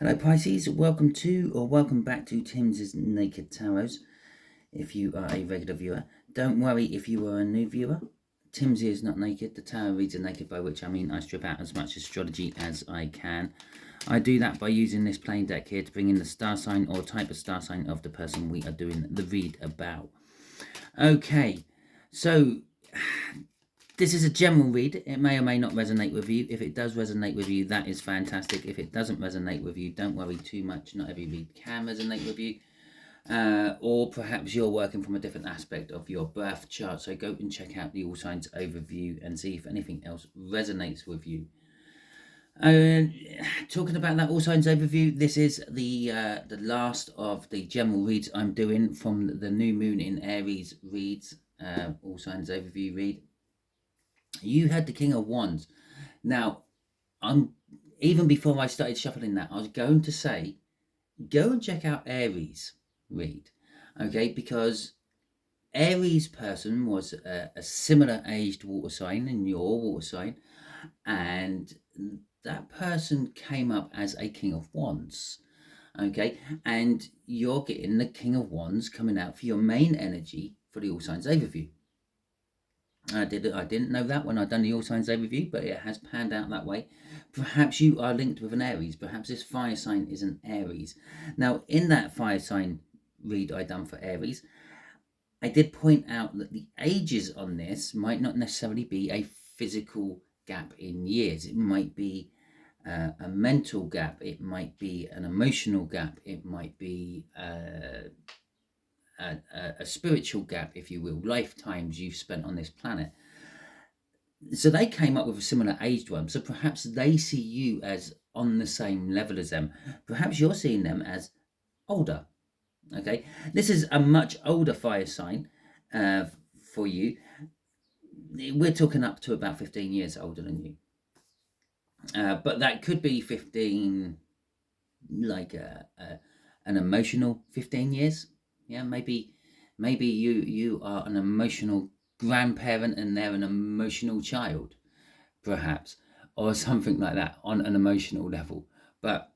Hello Pisces, welcome to or welcome back to Timsy Naked Tarot. If you are a regular viewer, don't worry if you are a new viewer. Timsy is not naked, the tarot reads are naked, by which I mean I strip out as much astrology as I can. I do that by using this plain deck here to bring in the star sign or type of star sign of the person we are doing the read about. Okay, so this is a general read. It may or may not resonate with you. If it does resonate with you, that is fantastic. If it doesn't resonate with you, don't worry too much. Not every read can resonate with you. Or perhaps you're working from a different aspect of your birth chart. So go and check out the All Signs overview and see if anything else resonates with you. Talking about that All Signs overview, this is the last of the general reads I'm doing from the new moon in Aries reads, All Signs overview read. You had the King of Wands. Now, even before I started shuffling that, I was going to say, go and check out Aries read, okay? Because Aries person was a similar aged water sign in your water sign, and that person came up as a King of Wands, okay? And you're getting the King of Wands coming out for your main energy for the All Signs overview. I didn't know that when I'd done the All Signs overview, but it has panned out that way. Perhaps you are linked with an Aries. Perhaps this fire sign is an Aries. Now, in that fire sign read I done for Aries, I did point out that the ages on this might not necessarily be a physical gap in years. It might be a mental gap. It might be an emotional gap. It might be a spiritual gap, if you will, lifetimes you've spent on this planet. So they came up with a similar aged one. So perhaps they see you as on the same level as them. Perhaps you're seeing them as older. Okay, this is a much older fire sign for you. We're talking up to about 15 years older than you. But that could be 15, like an emotional 15 years. Yeah, maybe you are an emotional grandparent and they're an emotional child, perhaps, or something like that on an emotional level. But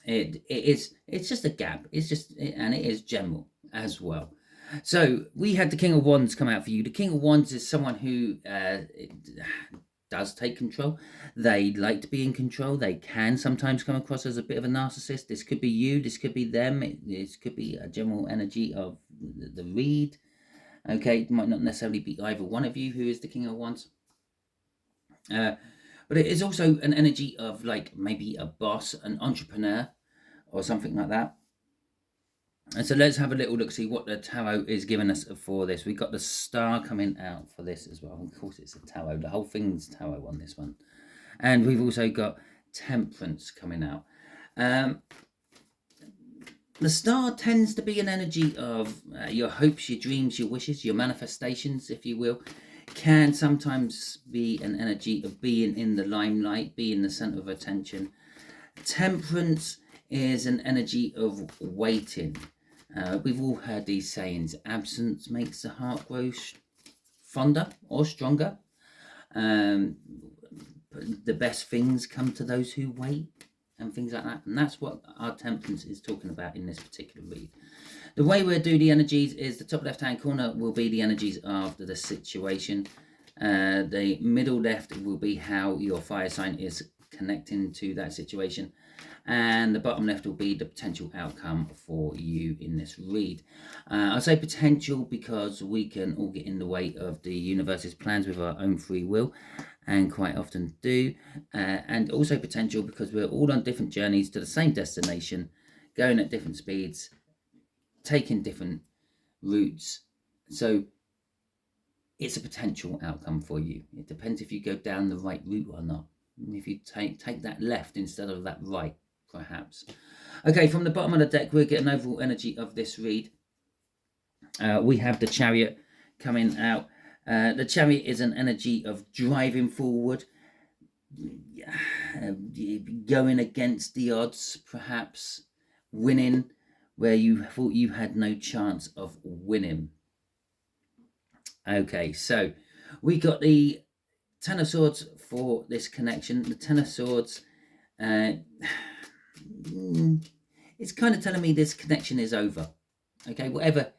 it's just a gap. And it is general as well. So we had the King of Wands come out for you. The King of Wands is someone who does take control. They like to be in control. They can sometimes come across as a bit of a narcissist. This could be you. This could be them. This could be a general energy of the read. Okay, it might not necessarily be either one of you who is the King of Wands. But it is also an energy of like maybe a boss, an entrepreneur, or something like that. And so let's have a little look, see what the tarot is giving us for this. We've got the star coming out for this as well. Of course, it's a tarot. The whole thing's tarot on this one. And we've also got temperance coming out. The star tends to be an energy of your hopes, your dreams, your wishes, your manifestations, if you will. Can sometimes be an energy of being in the limelight, being the center of attention. Temperance is an energy of waiting. We've all heard these sayings: absence makes the heart grow fonder or stronger. The best things come to those who wait, and things like that. And that's what our temperance is talking about in this particular read. The way we'll do the energies is the top left hand corner will be the energies of the situation. The middle left will be how your fire sign is connecting to that situation. And the bottom left will be the potential outcome for you in this read. I say potential because we can all get in the way of the universe's plans with our own free will, and quite often do. And also potential because we're all on different journeys to the same destination, going at different speeds, taking different routes. So it's a potential outcome for you. It depends if you go down the right route or not. If you take that left instead of that right, perhaps. Okay, from the bottom of the deck, we'll get an overall energy of this read. We have the Chariot coming out. The Chariot is an energy of driving forward, going against the odds, perhaps winning where you thought you had no chance of winning. Okay, so we got the Ten of Swords for this connection. The Ten of Swords it's kind of telling me this connection is over. Okay, whatever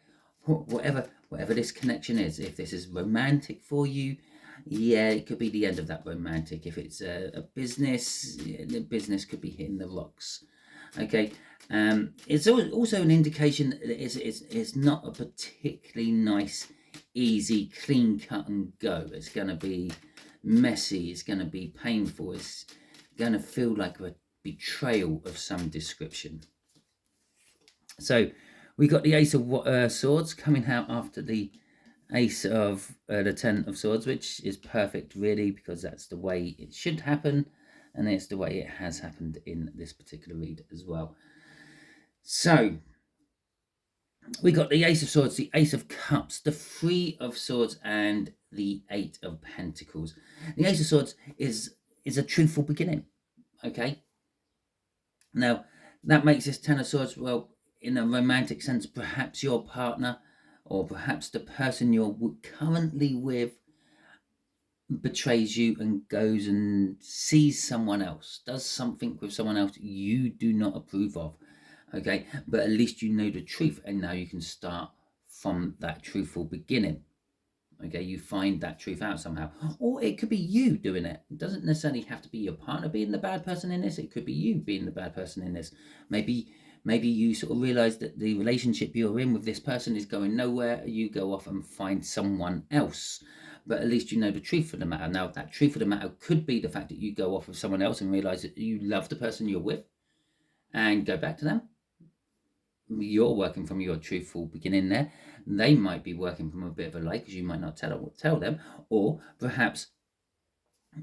this connection is, if this is romantic for you, yeah, it could be the end of that romantic. If it's a business, the business could be hitting the rocks. Okay, it's also an indication that it's not a particularly nice, easy, clean cut and go. It's going to be messy. It's going to be painful. It's going to feel like a betrayal of some description. So we got the Ace of Swords coming out after the Ace of the Ten of Swords, which is perfect, really, because that's the way it should happen, and it's the way it has happened in this particular read as well. So we got the Ace of Swords, the Ace of Cups, the Three of Swords, and the Eight of Pentacles. The Ace of Swords is a truthful beginning. Okay. Now that makes this Ten of Swords, well, in a romantic sense, perhaps your partner or perhaps the person you're currently with betrays you and goes and sees someone else, does something with someone else you do not approve of. Okay, but at least you know the truth, and now you can start from that truthful beginning. Okay, you find that truth out somehow. Or it could be you doing it. It doesn't necessarily have to be your partner being the bad person in this. It could be you being the bad person in this. Maybe you sort of realize that the relationship you're in with this person is going nowhere. You go off and find someone else. But at least you know the truth of the matter. Now, that truth of the matter could be the fact that you go off with someone else and realize that you love the person you're with and go back to them. You're working from your truthful beginning there. They might be working from a bit of a lie because you might not tell them. Or perhaps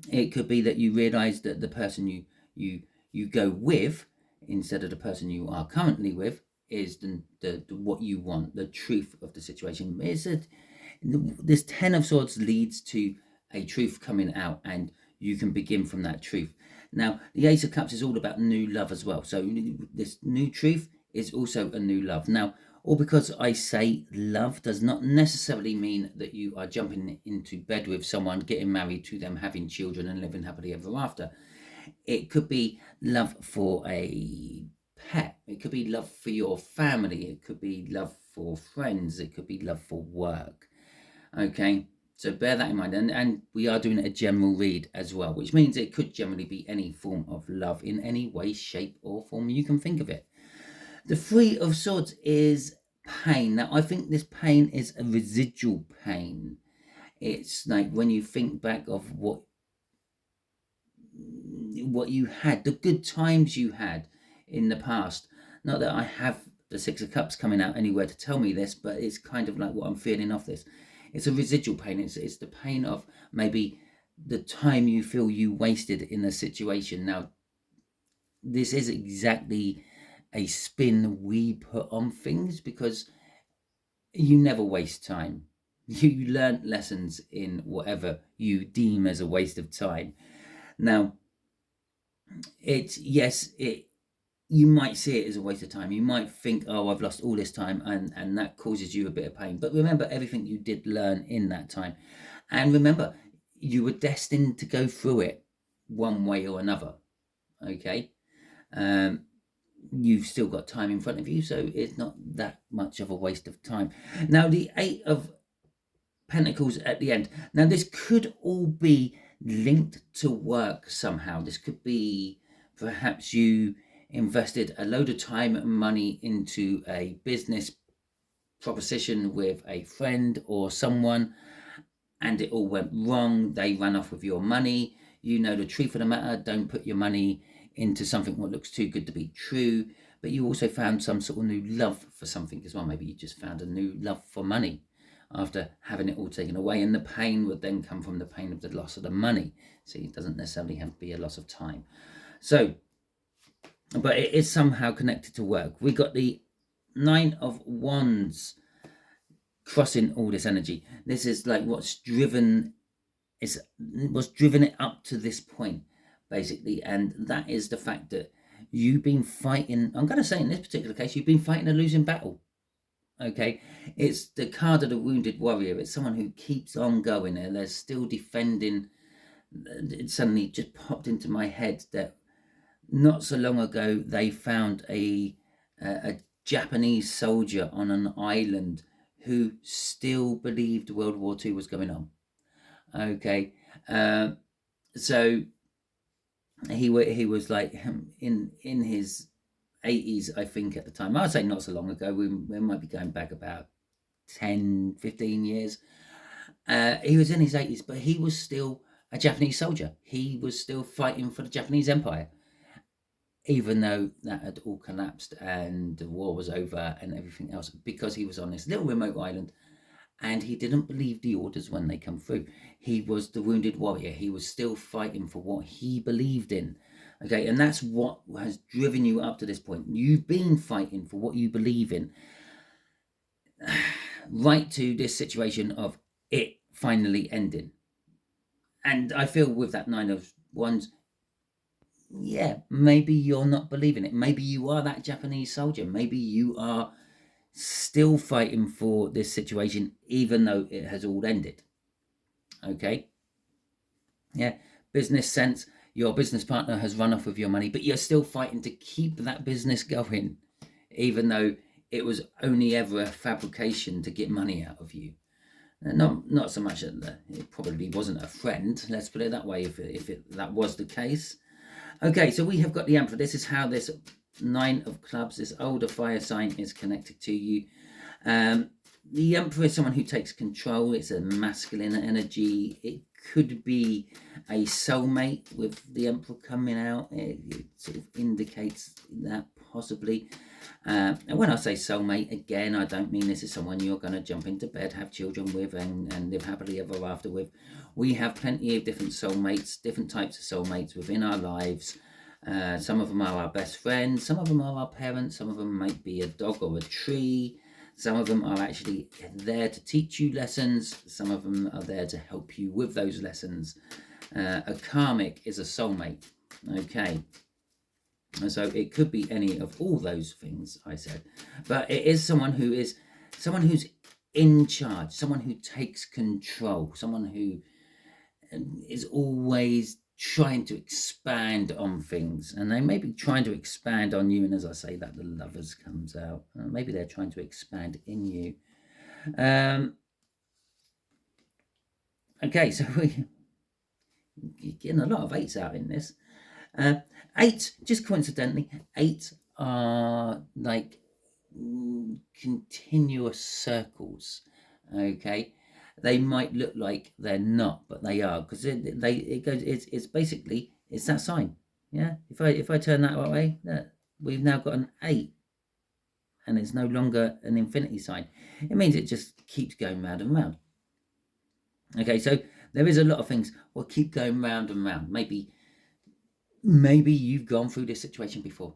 it could be that you realize that the person you go with instead of the person you are currently with is the what you want, the truth of the situation. This Ten of Swords leads to a truth coming out, and you can begin from that truth. Now, the Ace of Cups is all about new love as well. So this new truth is also a new love. Now, all because I say love does not necessarily mean that you are jumping into bed with someone, getting married to them, having children and living happily ever after. It could be love for a pet. It could be love for your family. It could be love for friends. It could be love for work. Okay, so bear that in mind. And we are doing a general read as well, which means it could generally be any form of love in any way, shape or form you can think of it. The Three of Swords is pain. Now, I think this pain is a residual pain. It's like when you think back of what you had, the good times you had in the past. Not that I have the Six of Cups coming out anywhere to tell me this, but it's kind of like what I'm feeling off this. It's a residual pain. It's the pain of maybe the time you feel you wasted in a situation. Now, this is exactly a spin we put on things because you never waste time. You learn lessons in whatever you deem as a waste of time. Now, you might see it as a waste of time. You might think, oh, I've lost all this time, and that causes you a bit of pain. But remember everything you did learn in that time. And remember, you were destined to go through it one way or another. Okay? You've still got time in front of you, so it's not that much of a waste of time. Now, the Eight of Pentacles at the end. Now, this could all be linked to work somehow. This could be perhaps you invested a load of time and money into a business proposition with a friend or someone, and it all went wrong. They ran off with your money. You know the truth of the matter. Don't put your money into something what looks too good to be true. But you also found some sort of new love for something as well. Maybe you just found a new love for money after having it all taken away, and the pain would then come from the pain of the loss of the money. See, it doesn't necessarily have to be a loss of time. So, but it is somehow connected to work. We got the Nine of Wands crossing all this energy. This is like what's driven it up to this point, basically, and that is the fact that you've been fighting. I'm going to say in this particular case, you've been fighting a losing battle. Okay, it's the card of the wounded warrior. It's someone who keeps on going, and they're still defending. It suddenly just popped into my head that not so long ago, they found a Japanese soldier on an island who still believed World War II was going on. Okay, so he was like in his 80s, I think, at the time. I'd say not so long ago. We might be going back about 10, 15 years. He was in his 80s, but he was still a Japanese soldier. He was still fighting for the Japanese Empire, even though that had all collapsed and the war was over and everything else, because he was on this little remote island and he didn't believe the orders when they come through. He was the wounded warrior. He was still fighting for what he believed in. Okay, and that's what has driven you up to this point. You've been fighting for what you believe in, right to this situation of it finally ending. And I feel with that Nine of Wands, yeah, maybe you're not believing it. Maybe you are that Japanese soldier. Maybe you are still fighting for this situation, even though it has all ended. Okay. Yeah. Business sense, your business partner has run off with your money, but you're still fighting to keep that business going, even though it was only ever a fabrication to get money out of you. Not so much that it probably wasn't a friend, let's put it that way, if that was the case. Okay, so we have got the Emperor. This is how this Nine of Clubs, this older fire sign, is connected to you. The Emperor is someone who takes control. It's a masculine energy. It could be a soulmate with the Emperor coming out. It sort of indicates that possibly. And when I say soulmate, again, I don't mean this is someone you're going to jump into bed, have children with, and live happily ever after with. We have plenty of different soulmates, different types of soulmates within our lives. Some of them are our best friends, some of them are our parents, some of them might be a dog or a tree, some of them are actually there to teach you lessons, some of them are there to help you with those lessons. A karmic is a soulmate, okay? And so it could be any of all those things I said, but it is someone who's in charge, someone who takes control, someone who is always trying to expand on things, and they may be trying to expand on you. And as I say that, the Lovers comes out. Maybe they're trying to expand in you. Okay, so you're getting a lot of eights out in this. Eight, just coincidentally, eight are like continuous circles. Okay, they might look like they're not, but they are, because it's basically it's that sign. Yeah, if I turn that way, we've now got an 8, and it's no longer an infinity sign. It means it just keeps going round and round. Okay, so there is a lot of things will keep going round and round. Maybe you've gone through this situation before,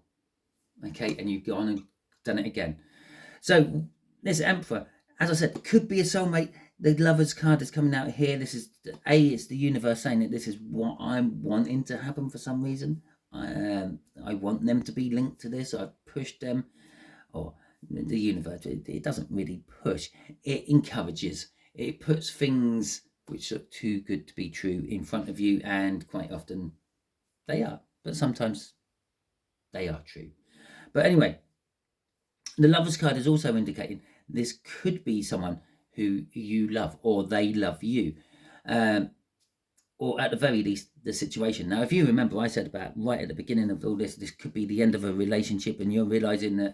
okay, and you've gone and done it again. So this Emperor, as I said, could be a soulmate. The Lovers card is coming out here. This is it's the universe saying that this is what I'm wanting to happen for some reason. I want them to be linked to this. I've pushed them, or the universe. It doesn't really push. It encourages. It puts things which look too good to be true in front of you, and quite often they are, but sometimes they are true. But anyway, the Lovers card is also indicating this could be someone who you love, or they love you, or at the very least the situation. Now, if you remember, I said about right at the beginning of all this could be the end of a relationship, and you're realizing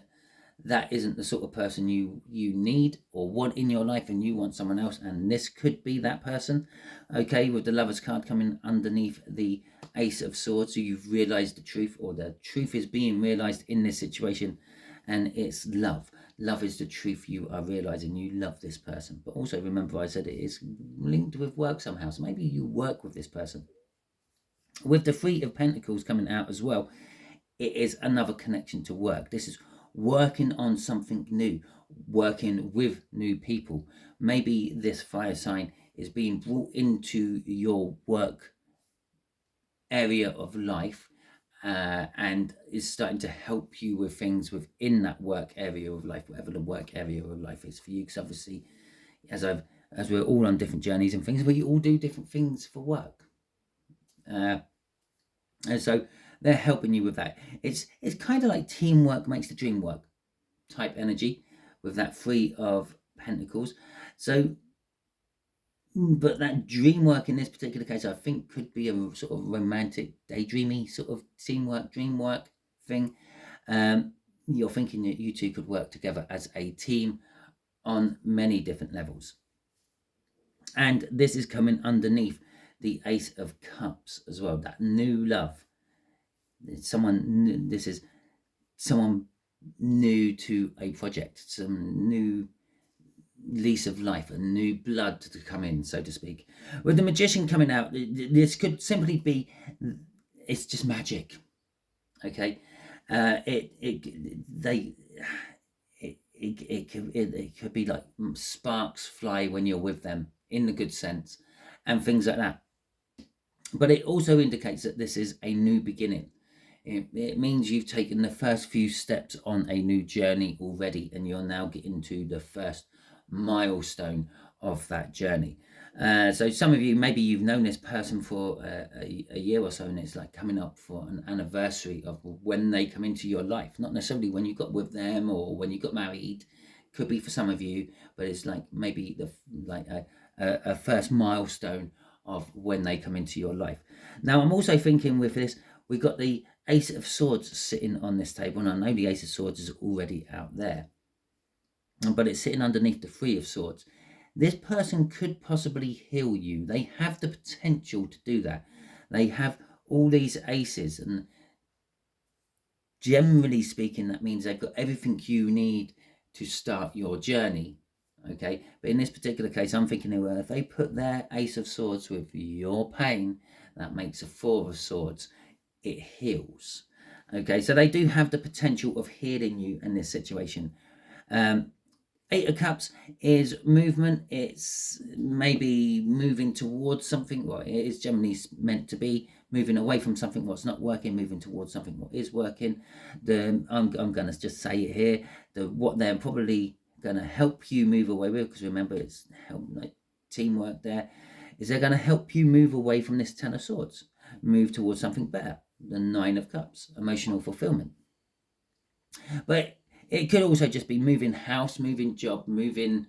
that isn't the sort of person you need or want in your life, and you want someone else, and this could be that person. Okay, with the Lovers card coming underneath the Ace of Swords, so you've realized the truth, or the truth is being realized in this situation, and it's love. Love is the truth. You are realizing you love this person. But also remember, I said it is linked with work somehow, so maybe you work with this person. With the Three of Pentacles coming out as well, it is another connection to work. This is working on something new, working with new people. Maybe this fire sign is being brought into your work area of life, and is starting to help you with things within that work area of life, whatever the work area of life is for you. Because obviously, as we're all on different journeys and things, we all do different things for work. And so they're helping you with that. It's kind of like teamwork makes the dream work type energy with that Three of Pentacles. So, but that dream work in this particular case, I think, could be a sort of romantic, daydreamy sort of teamwork, dream work thing. You're thinking that you two could work together as a team on many different levels. And this is coming underneath the Ace of Cups as well, that new love. This is someone new to a project, some new lease of life, a new blood to come in, so to speak. With the Magician coming out, this could simply be, it's just magic. Okay, it could be like sparks fly when you're with them, in the good sense, and things like that. But it also indicates that this is a new beginning. It means you've taken the first few steps on a new journey already, and you're now getting to the first milestone of that journey. So some of you, maybe you've known this person for a year or so, and it's like coming up for an anniversary of when they come into your life. Not necessarily when you got with them or when you got married. Could be for some of you, but it's like maybe a first milestone of when they come into your life. Now, I'm also thinking with this, we've got the Ace of Swords sitting on this table, and I know the Ace of Swords is already out there, but it's sitting underneath the Three of Swords. This person could possibly heal you. They have the potential to do that. They have all these aces, and generally speaking, that means they've got everything you need to start your journey. Okay, but in this particular case, I'm thinking, well, if they put their Ace of Swords with your pain, that makes a Four of Swords. It heals. Okay, so they do have the potential of healing you in this situation. Eight of Cups is movement. It's maybe moving towards something. Well, it is generally meant to be moving away from something what's not working, moving towards something what is working. I'm going to just say it here. What they're probably going to help you move away with, because remember, it's teamwork there, is they're going to help you move away from this Ten of Swords, move towards something better. The Nine of Cups, emotional fulfillment. But it could also just be moving house, moving job, moving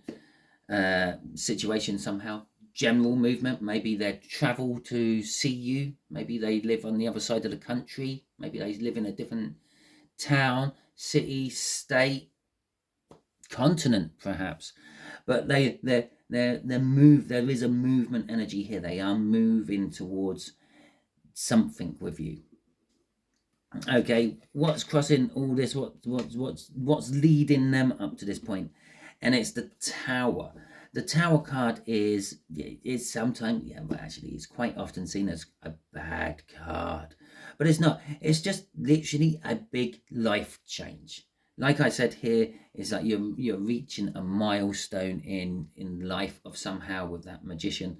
situation somehow. General movement. Maybe they travel to see you. Maybe they live on the other side of the country. Maybe they live in a different town, city, state, continent, perhaps. But they move. There is a movement energy here. They are moving towards something with you. Okay, what's crossing all this? What's leading them up to this point? And it's the Tower. The Tower card is sometimes, but actually it's quite often seen as a bad card. But it's not. It's just literally a big life change. Like I said here, it's like you're reaching a milestone in life of somehow with that Magician.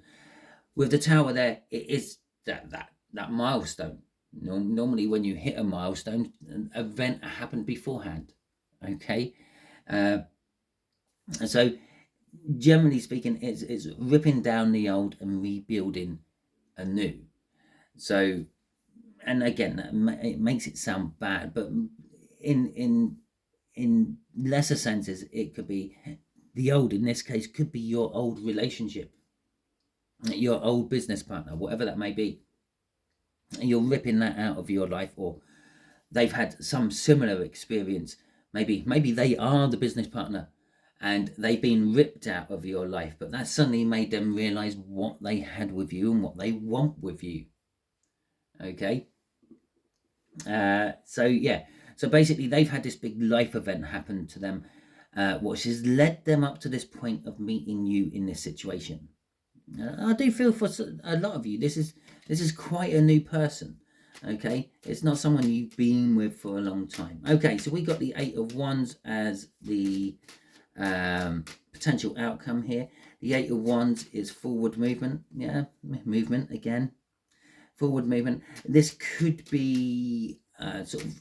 With the Tower there, it is that milestone. Normally when you hit a milestone, an event happened beforehand. Okay, so generally speaking, it's ripping down the old and rebuilding anew. So, and again, it makes it sound bad, but in lesser senses, it could be the old. In this case, could be your old relationship, your old business partner, whatever that may be. You're ripping that out of your life, or they've had some similar experience. Maybe they are the business partner and they've been ripped out of your life, but that suddenly made them realize what they had with you and what they want with you. Okay, so basically they've had this big life event happen to them, which has led them up to this point of meeting you in this situation. I do feel for a lot of you, this is quite a new person. Okay, it's not someone you've been with for a long time. Okay, so we got the Eight of Wands as the potential outcome here. The Eight of Wands is forward movement. Yeah, movement again. Forward movement. This could be sort of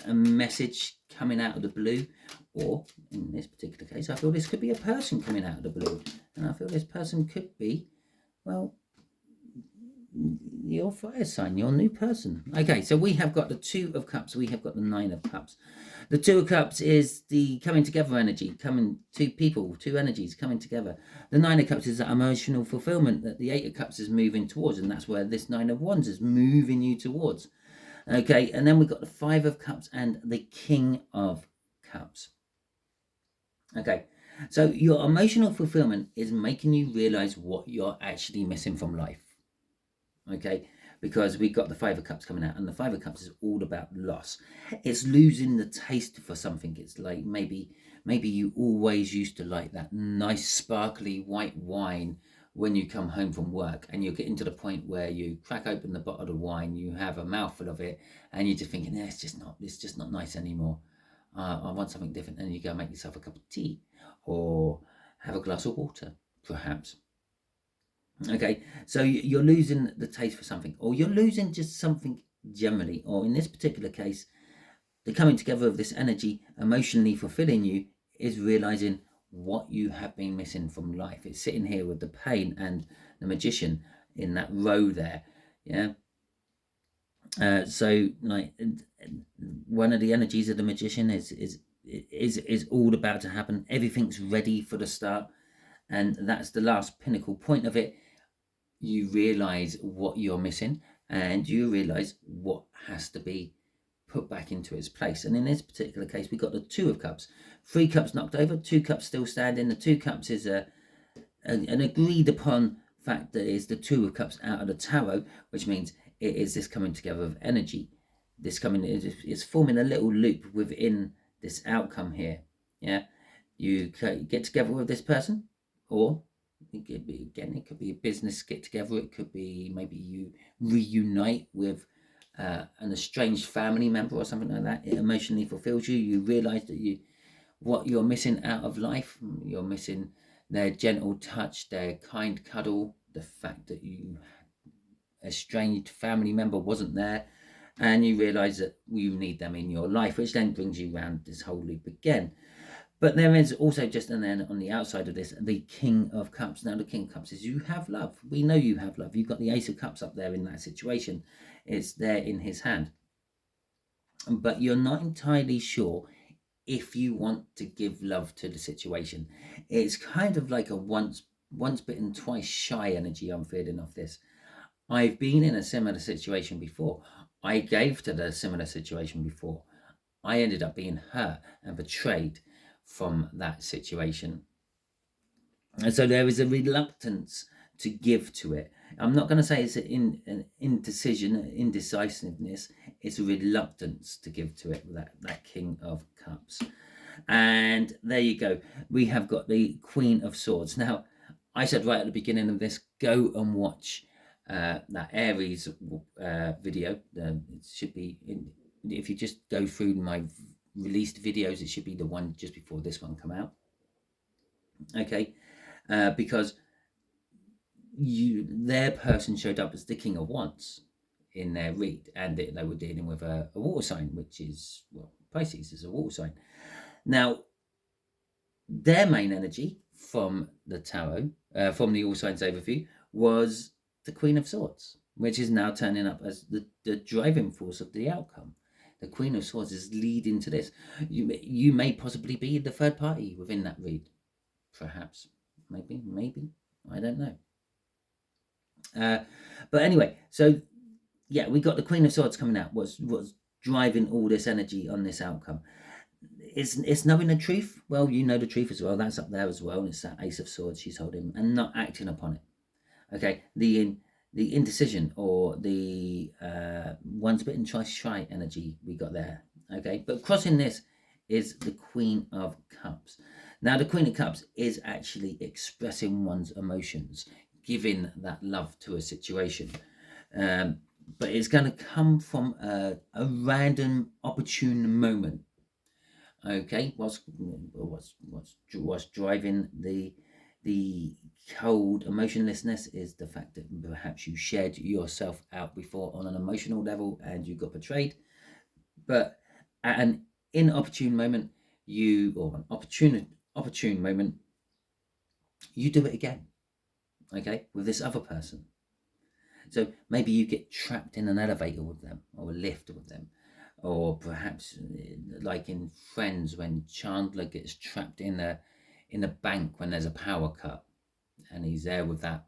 a message coming out of the blue, or in this particular case, I feel this could be a person coming out of the blue, and I feel this person could be, well, your fire sign, your new person. Okay, so we have got the Two of Cups, we have got the Nine of Cups. The Two of Cups is the coming together energy, two people, two energies coming together. The Nine of Cups is that emotional fulfillment that the Eight of Cups is moving towards, and that's where this Nine of Wands is moving you towards. Okay, and then we've got the Five of Cups and the King of Cups. Okay, so your emotional fulfillment is making you realize what you're actually missing from life. Okay, because we got the Five of Cups coming out, and the Five of Cups is all about loss. It's losing the taste for something. It's like maybe you always used to like that nice sparkly white wine when you come home from work, and you're getting to the point where you crack open the bottle of wine, you have a mouthful of it, and you're just thinking, it's just not nice anymore. I want something different. And you go make yourself a cup of tea or have a glass of water, perhaps. Okay, so you're losing the taste for something, or you're losing just something generally, or in this particular case, the coming together of this energy emotionally fulfilling you is realizing what you have been missing from life. It's sitting here with the Pain and the Magician in that row there. Yeah. So like one of the energies of the Magician is all about to happen. Everything's ready for the start, and that's the last pinnacle point of it. You realize what you're missing, and you realize what has to be put back into its place. And in this particular case, we got the Two of Cups. 3 cups knocked over, 2 cups still standing. The 2 cups is an agreed upon fact that is the Two of Cups out of the tarot, which means it is this coming together of energy. This coming is forming a little loop within this outcome here. Yeah, you get together with this person, or it could be a business get together. It could be maybe you reunite with an estranged family member or something like that. It emotionally fulfills you. You realize that what you're missing out of life. You're missing their gentle touch, their kind cuddle, the fact that you estranged family member wasn't there, and you realize that you need them in your life, which then brings you around this whole loop again. But there is also just, and then on the outside of this, the King of Cups. Now, the King of Cups is you have love. We know you have love. You've got the Ace of Cups up there in that situation. It's there in his hand. But you're not entirely sure if you want to give love to the situation. It's kind of like a once bitten, twice shy energy I'm feeling off this. I've been in a similar situation before. I gave to the similar situation before. I ended up being hurt and betrayed from that situation. And so there is a reluctance to give to it. I'm not going to say it's an indecisiveness. It's a reluctance to give to it, that King of Cups. And there you go. We have got the Queen of Swords. Now, I said right at the beginning of this, go and watch that Aries video. It should be, if you just go through my released videos, it should be the one just before this one come out. Okay, because their person showed up as the King of Wands in their read, and they were dealing with a water sign, which is, well, Pisces is a water sign. Now, their main energy from the tarot, from the All Signs overview, was the Queen of Swords, which is now turning up as the driving force of the outcome. The Queen of Swords is leading to this. You may possibly be the third party within that read. Perhaps. Maybe. I don't know. But anyway, so yeah, we got the Queen of Swords coming out. What's driving all this energy on this outcome? It's knowing the truth. Well, you know the truth as well. That's up there as well. And it's that Ace of Swords she's holding and not acting upon it. Okay, the indecision or the once bitten twice shy energy we got there. Okay, but crossing this is the Queen of Cups. Now, the Queen of Cups is actually expressing one's emotions, giving that love to a situation. But it's going to come from a random, opportune moment. Okay, what's driving the cold emotionlessness is the fact that perhaps you shared yourself out before on an emotional level and you got betrayed. But at an inopportune moment, an opportune moment, you do it again. Okay, with this other person. So maybe you get trapped in an elevator with them, or a lift with them, or perhaps like in Friends when Chandler gets trapped in a bank when there's a power cut, and he's there with that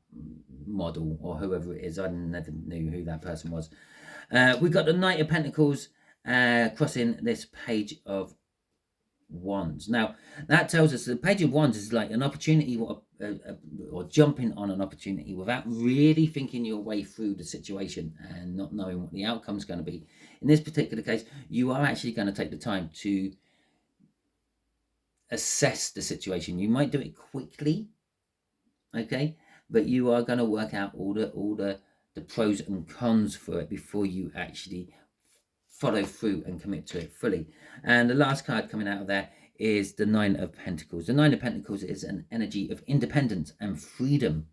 model or whoever it is. I never knew who that person was. We've got the Knight of Pentacles crossing this Page of Wands. Now that tells us the Page of Wands is like an opportunity or jumping on an opportunity without really thinking your way through the situation and not knowing what the outcome is going to be. In this particular case, you are actually going to take the time to assess the situation. You might do it quickly, okay, but you are going to work out all the pros and cons for it before you actually follow through and commit to it fully. And the last card coming out of there is the Nine of Pentacles. The Nine of Pentacles is an energy of independence and freedom.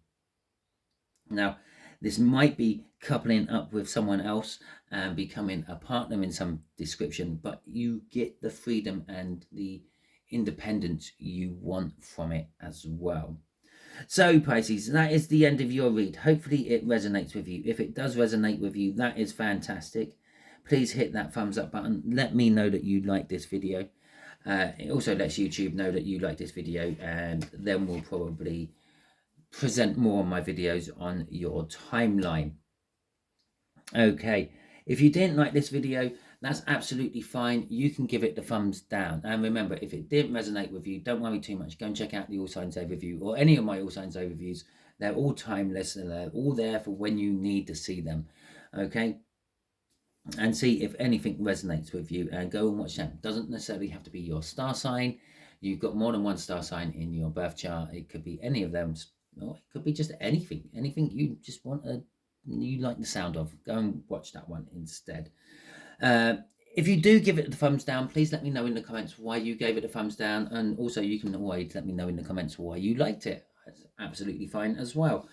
Now, this might be coupling up with someone else and becoming a partner in some description, but you get the freedom and the independence you want from it as well. So Pisces, that is the end of your read. Hopefully it resonates with you. If it does resonate with you, that is fantastic. Please hit that thumbs up button. Let me know that you like this video. It also lets YouTube know that you like this video, and then we'll probably present more of my videos on your timeline. Okay, if you didn't like this video, that's absolutely fine. You can give it the thumbs down. And remember, if it didn't resonate with you, don't worry too much. Go and check out the All Signs Overview or any of my All Signs Overviews. They're all timeless and they're all there for when you need to see them. Okay, and see if anything resonates with you, and go and watch them. Doesn't necessarily have to be your star sign. You've got more than one star sign in your birth chart. It could be any of them, or it could be just anything you just want you like the sound of. Go and watch that one instead. If you do give it the thumbs down, please let me know in the comments why you gave it a thumbs down, and also you can always let me know in the comments why you liked it. That's absolutely fine as well.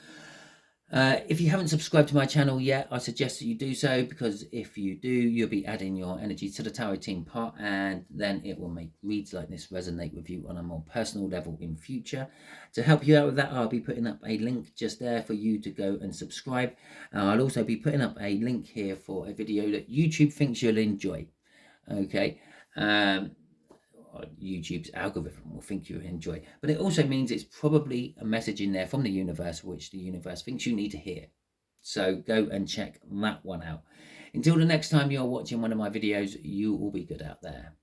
If you haven't subscribed to my channel yet, I suggest that you do so, because if you do, you'll be adding your energy to the tarot team pot, and then it will make reads like this resonate with you on a more personal level in future. To help you out with that, I'll be putting up a link just there for you to go and subscribe. I'll also be putting up a link here for a video that YouTube thinks you'll enjoy. Okay. YouTube's algorithm will think you enjoy, but it also means it's probably a message in there from the universe which the universe thinks you need to hear. So go and check that one out. Until the next time you're watching one of my videos, you will be good out there.